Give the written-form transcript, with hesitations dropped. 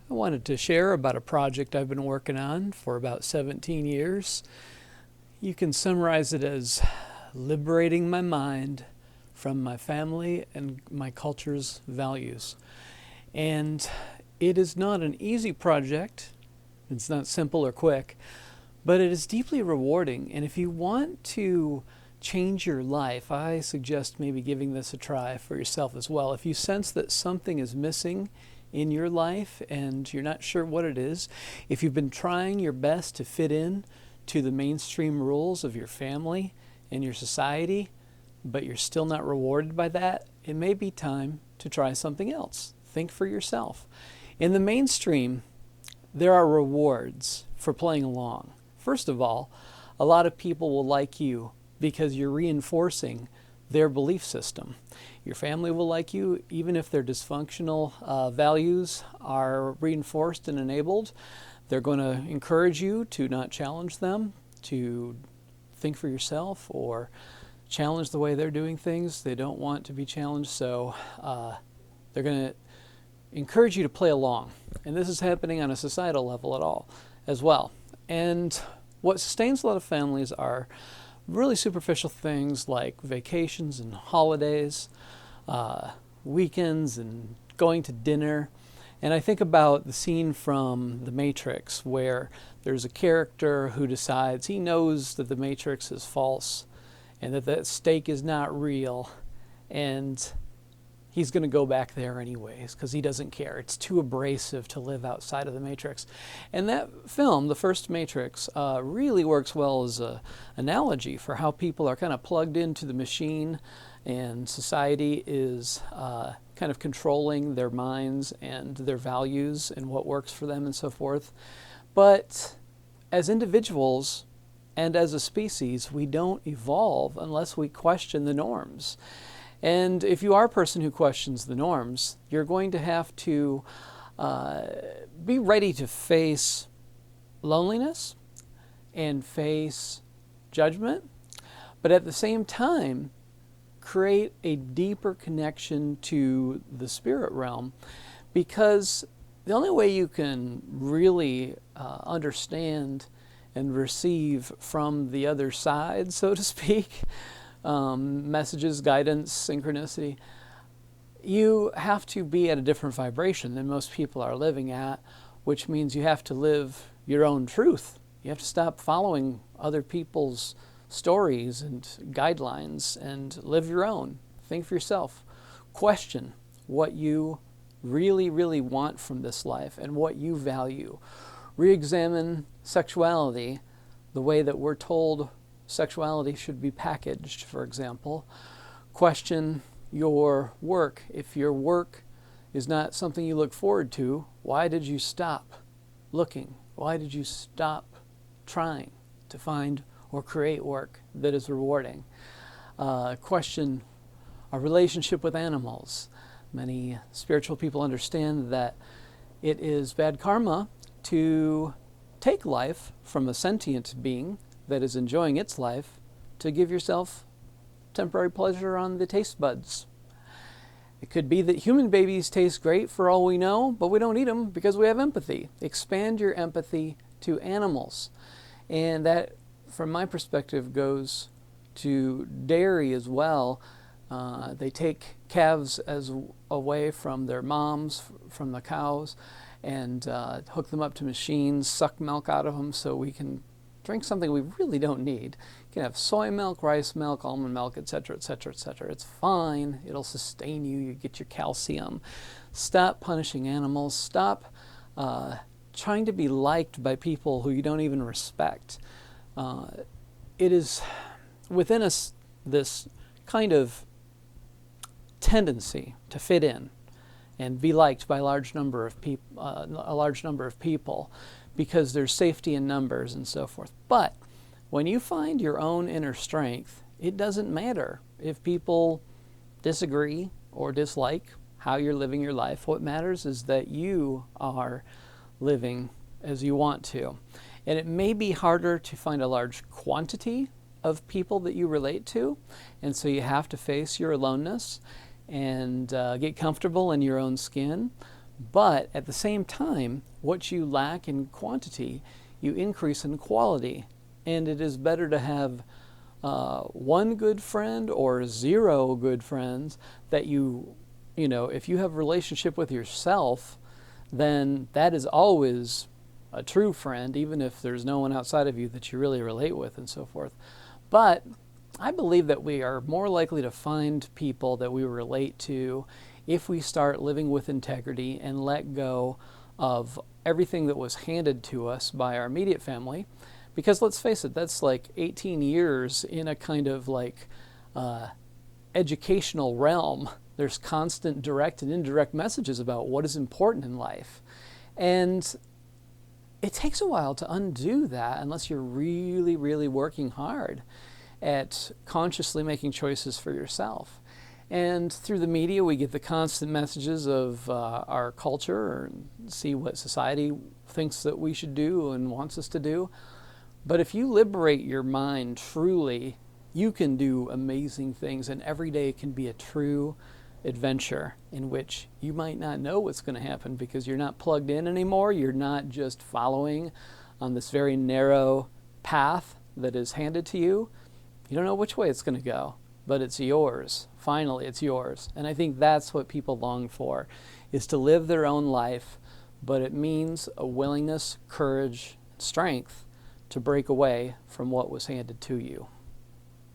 I wanted to share about a project I've been working on for about 17 years. You can summarize it as liberating my mind from my family and my culture's values. And it is not an easy project. It's not simple or quick, but it is deeply rewarding. And if you want to change your life, I suggest maybe giving this a try for yourself as well. If you sense that something is missing in your life and you're not sure what it is, if you've been trying your best to fit in to the mainstream rules of your family and your society, but you're still not rewarded by that, it may be time to try something else. Think for yourself. In the mainstream, there are rewards for playing along. First of all, a lot of people will like you because you're reinforcing their belief system. Your family will like you even if their dysfunctional values are reinforced and enabled. They're going to encourage you to not challenge them, to think for yourself or challenge the way they're doing things. They don't want to be challenged, so they're going to encourage you to play along. And this is happening on a societal level as well. And what sustains a lot of families are really superficial things like vacations and holidays, weekends and going to dinner. And I think about the scene from The Matrix where there's a character who decides he knows that the Matrix is false and that that stake is not real, and he's going to go back there anyways because he doesn't care. It's too abrasive to live outside of the Matrix. And that film, the first Matrix, really works well as an analogy for how people are kind of plugged into the machine and society is kind of controlling their minds and their values and what works for them and so forth. But as individuals and as a species, we don't evolve unless we question the norms. And if you are a person who questions the norms, you're going to have to be ready to face loneliness and face judgment, but at the same time, create a deeper connection to the spirit realm, because the only way you can really understand and receive from the other side, so to speak, messages, guidance, synchronicity, you have to be at a different vibration than most people are living at, which means you have to live your own truth. You have to stop following other people's stories and guidelines and live your own. Think for yourself. Question what you really, really want from this life and what you value. Re-examine sexuality the way that we're told sexuality should be packaged, for example. Question your work. If your work is not something you look forward to, why did you stop looking? Why did you stop trying to find or create work that is rewarding? Question our relationship with animals. Many spiritual people understand that it is bad karma to take life from a sentient being that is enjoying its life to give yourself temporary pleasure on the taste buds. It could be that human babies taste great for all we know, but we don't eat them because we have empathy. Expand your empathy to animals. And that, from my perspective, goes to dairy as well. They take calves away from their moms, from the cows, and hook them up to machines, suck milk out of them so we can drink something we really don't need. You can have soy milk, rice milk, almond milk, etc., etc., etc. It's fine. It'll sustain you. You get your calcium. Stop punishing animals. Stop trying to be liked by people who you don't even respect. It is within us this kind of tendency to fit in and be liked by a large number of people, because there's safety in numbers and so forth. But when you find your own inner strength, it doesn't matter if people disagree or dislike how you're living your life. What matters is that you are living as you want to. And it may be harder to find a large quantity of people that you relate to, and so you have to face your aloneness and get comfortable in your own skin. But at the same time, what you lack in quantity, you increase in quality. And it is better to have one good friend or zero good friends that if you have a relationship with yourself, then that is always a true friend, even if there's no one outside of you that you really relate with and so forth. But I believe that we are more likely to find people that we relate to if we start living with integrity and let go of everything that was handed to us by our immediate family. Because let's face it, that's like 18 years in a kind of like educational realm. There's constant direct and indirect messages about what is important in life. And it takes a while to undo that unless you're really, really working hard at consciously making choices for yourself. And through the media, we get the constant messages of our culture and see what society thinks that we should do and wants us to do. But if you liberate your mind truly, you can do amazing things, and every day can be a true adventure in which you might not know what's going to happen because you're not plugged in anymore. You're not just following on this very narrow path that is handed to you. You don't know which way it's going to go, but it's yours. Finally, it's yours. And I think that's what people long for, is to live their own life, but it means a willingness, courage, and strength to break away from what was handed to you.